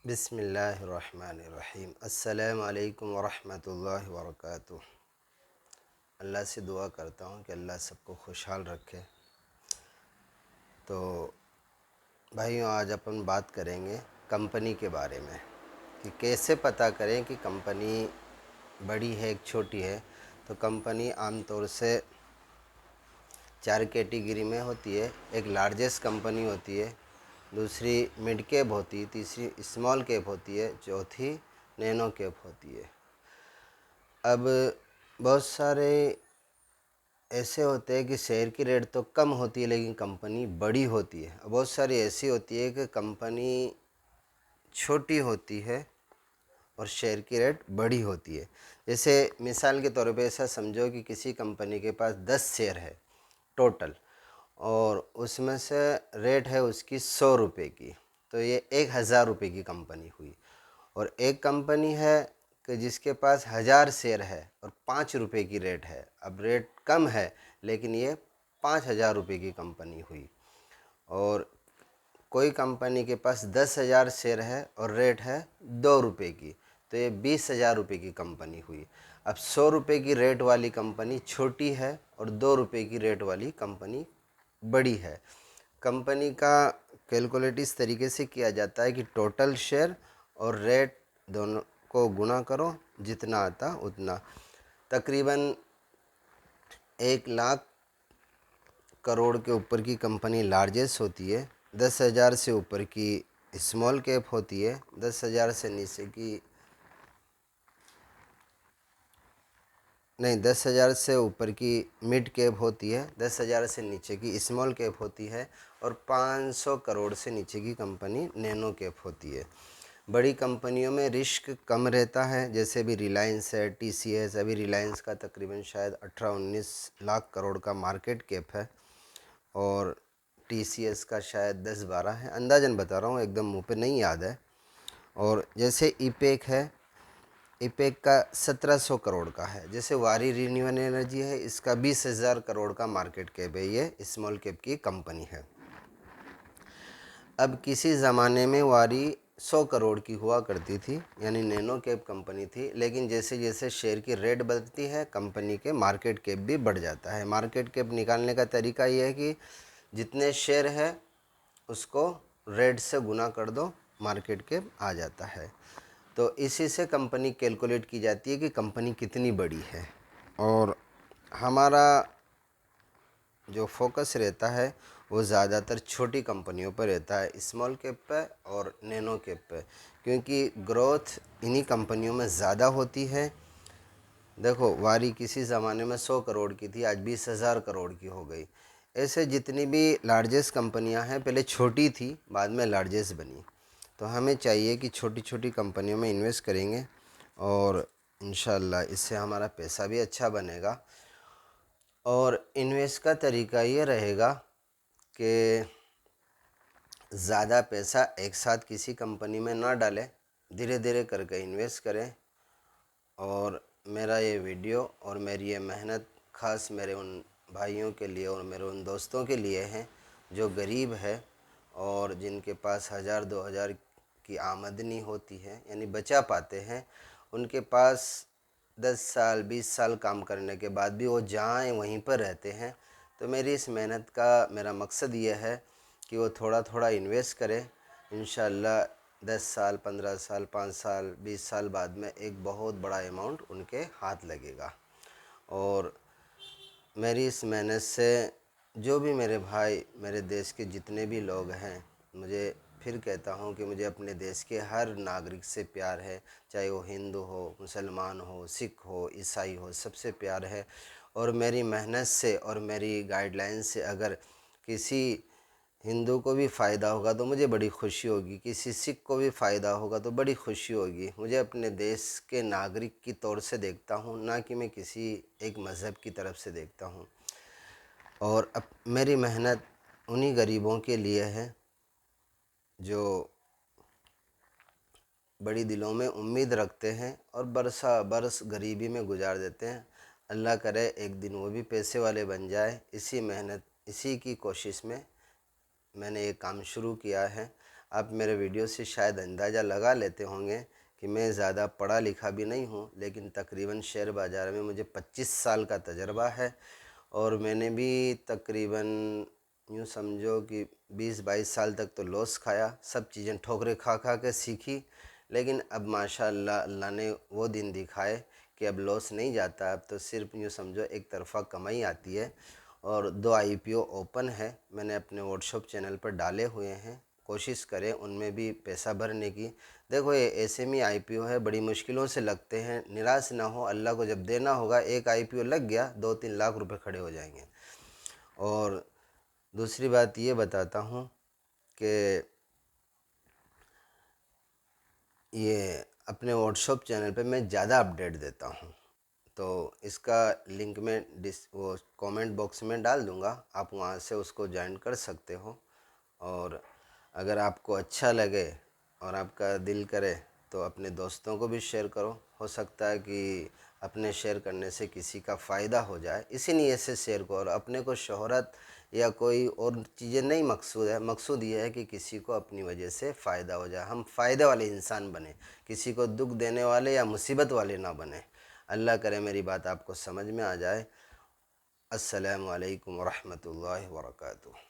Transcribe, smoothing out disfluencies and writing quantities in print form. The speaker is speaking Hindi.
बिस्मिल्लाहिर्रहमानिर्रहीम। अस्सलामु अलैकुम वरहमतुल्लाहि वबरकातुहू। अल्लाह से दुआ करता हूँ कि अल्लाह सबको खुशहाल रखे। तो भाइयों, आज अपन बात करेंगे कंपनी के बारे में कि कैसे पता करें कि कंपनी बड़ी है एक छोटी है। तो कंपनी आमतौर से चार कैटेगरी में होती है। एक लार्जेस्ट कंपनी होती है, दूसरी मिड कैप होती है, तीसरी स्मॉल कैप होती है, चौथी नैनो कैप होती है। अब बहुत सारे ऐसे होते हैं कि शेयर की रेट तो कम होती है लेकिन कंपनी बड़ी होती है। बहुत सारी ऐसी होती है कि कंपनी छोटी होती है और शेयर की रेट बड़ी होती है। जैसे मिसाल के तौर पे ऐसा समझो कि किसी कंपनी के पास 10 शेयर है टोटल, और उसमें से रेट है उसकी 100 रुपये की, तो ये 1000 रुपये की कंपनी हुई। और एक कंपनी है कि जिसके पास 1000 शेयर है और 5 रुपये की रेट है। अब रेट कम है लेकिन ये 5000 रुपये की कंपनी हुई। और कोई कंपनी के पास 10,000 शेयर है और रेट है 2 रुपये की, तो ये 20,000 रुपये की कंपनी हुई। अब 100 रुपये की रेट वाली कंपनी छोटी है और 2 रुपये की रेट वाली कंपनी बड़ी है। कंपनी का कैलकुलेट इस तरीके से किया जाता है कि टोटल शेयर और रेट दोनों को गुणा करो, जितना आता उतना। तकरीबन 1 लाख करोड़ के ऊपर की कंपनी लार्जेस्ट होती है, 10,000 से ऊपर की स्मॉल कैप होती है, 10,000 से नीचे की नहीं 10,000 से ऊपर की मिड कैप होती है, 10,000 से नीचे की स्मॉल कैप होती है, और 500 करोड़ से नीचे की कंपनी नैनो कैप होती है। बड़ी कंपनियों में रिस्क कम रहता है, जैसे भी रिलायंस है, टीसीएस। अभी रिलायंस का तकरीबन शायद 18-19 लाख करोड़ का मार्केट कैप है और टीसीएस का शायद 10-12 है, अंदाजन बता रहा हूँ, एकदम मुंह पे नहीं याद है। और जैसे ईपेक है, ईपेक का 1700 करोड़ का है। जैसे वारी रिन्यूएबल एनर्जी है, इसका 20,000 करोड़ का मार्केट कैप है, ये स्मॉल कैप की कंपनी है। अब किसी ज़माने में वारी 100 करोड़ की हुआ करती थी, यानी नैनो कैप कंपनी थी, लेकिन जैसे जैसे शेयर की रेट बढ़ती है कंपनी के मार्केट कैप भी बढ़ जाता है। मार्केट कैप निकालने का तरीका ये है कि जितने शेयर है उसको रेट से गुना कर दो, मार्केट कैप आ जाता है। तो इसी से कंपनी कैलकुलेट की जाती है कि कंपनी कितनी बड़ी है। और हमारा जो फोकस रहता है वो ज़्यादातर छोटी कंपनियों पर रहता है, स्मॉल कैप पे और नैनो कैप पे, क्योंकि ग्रोथ इन्हीं कंपनियों में ज़्यादा होती है। देखो, वारी किसी ज़माने में 100 करोड़ की थी, आज 20,000 करोड़ की हो गई। ऐसे जितनी भी लार्जेस्ट कंपनियां हैं पहले छोटी थी, बाद में लार्जेस्ट बनी। तो हमें चाहिए कि छोटी छोटी कंपनियों में इन्वेस्ट करेंगे और इंशाल्लाह इससे हमारा पैसा भी अच्छा बनेगा। और इन्वेस्ट का तरीका ये रहेगा कि ज़्यादा पैसा एक साथ किसी कंपनी में ना डालें, धीरे धीरे करके इन्वेस्ट करें। और मेरा ये वीडियो और मेरी ये मेहनत ख़ास मेरे उन भाइयों के लिए और मेरे उन दोस्तों के लिए है जो गरीब है और जिनके पास 1,000-2,000 की आमदनी होती है, यानी बचा पाते हैं। उनके पास 10 साल 20 साल काम करने के बाद भी वो जहाँ वहीं पर रहते हैं। तो मेरी इस मेहनत का मेरा मकसद ये है कि वो थोड़ा थोड़ा इन्वेस्ट करें। इंशाअल्लाह 10 साल 15 साल 5 साल 20 साल बाद में एक बहुत बड़ा अमाउंट उनके हाथ लगेगा। और मेरी इस मेहनत से जो भी मेरे भाई, मेरे देश के जितने भी लोग हैं, मुझे फिर कहता हूँ कि मुझे अपने देश के हर नागरिक से प्यार है, चाहे वो हिंदू हो, मुसलमान हो, सिख हो, ईसाई हो, सबसे प्यार है। और मेरी मेहनत से और मेरी गाइडलाइन से अगर किसी हिंदू को भी फ़ायदा होगा तो मुझे बड़ी खुशी होगी, किसी सिख को भी फ़ायदा होगा तो बड़ी खुशी होगी। मुझे अपने देश के नागरिक की तौर से देखता हूँ, ना कि मैं किसी एक मज़हब की तरफ से देखता हूँ। और अब मेरी मेहनत उन्हीं गरीबों के लिए है जो बड़ी दिलों में उम्मीद रखते हैं और बरसा बरस गरीबी में गुजार देते हैं। अल्लाह करे एक दिन वो भी पैसे वाले बन जाए। इसी मेहनत, इसी की कोशिश में मैंने ये काम शुरू किया है। आप मेरे वीडियो से शायद अंदाज़ा लगा लेते होंगे कि मैं ज़्यादा पढ़ा लिखा भी नहीं हूँ, लेकिन तकरीबन शेयर बाज़ार में मुझे 25 साल का तजर्बा है। और मैंने भी तकरीबन यूँ समझो कि 20-22 साल तक तो लॉस खाया, सब चीज़ें ठोकरें खा खा के सीखी। लेकिन अब माशाअल्लाह अल्लाह ने वो दिन दिखाए कि अब लॉस नहीं जाता, अब तो सिर्फ यूँ समझो एक तरफ़ा कमाई आती है। और 2 आईपीओ ओपन है, मैंने अपने व्हाट्सएप चैनल पर डाले हुए हैं, कोशिश करें उनमें भी पैसा भरने की। देखो ये ऐसे में आईपीओ है, बड़ी मुश्किलों से लगते हैं, निराश ना हो, अल्लाह को जब देना होगा, एक आईपीओ लग गया 2-3 लाख रुपए खड़े हो जाएंगे। और दूसरी बात ये बताता हूँ कि ये अपने व्हाट्सएप चैनल पे मैं ज़्यादा अपडेट देता हूँ, तो इसका लिंक मैं वो कमेंट बॉक्स में डाल दूँगा, आप वहाँ से उसको ज्वाइन कर सकते हो। और अगर आपको अच्छा लगे और आपका दिल करे तो अपने दोस्तों को भी शेयर करो, हो सकता है कि अपने शेयर करने से किसी का फ़ायदा हो जाए, इसी नीयत से शेयर करो। और अपने को शोहरत या कोई और चीज़ें नहीं मकसूद है, मकसूद ये है कि किसी को अपनी वजह से फ़ायदा हो जाए, हम फ़ायदे वाले इंसान बने, किसी को दुख देने वाले या मुसीबत वाले ना बने। अल्लाह करे मेरी बात आपको समझ में आ जाए। अस्सलामु अलैकुम वरहमतुल्लाहि वबरकातुहू।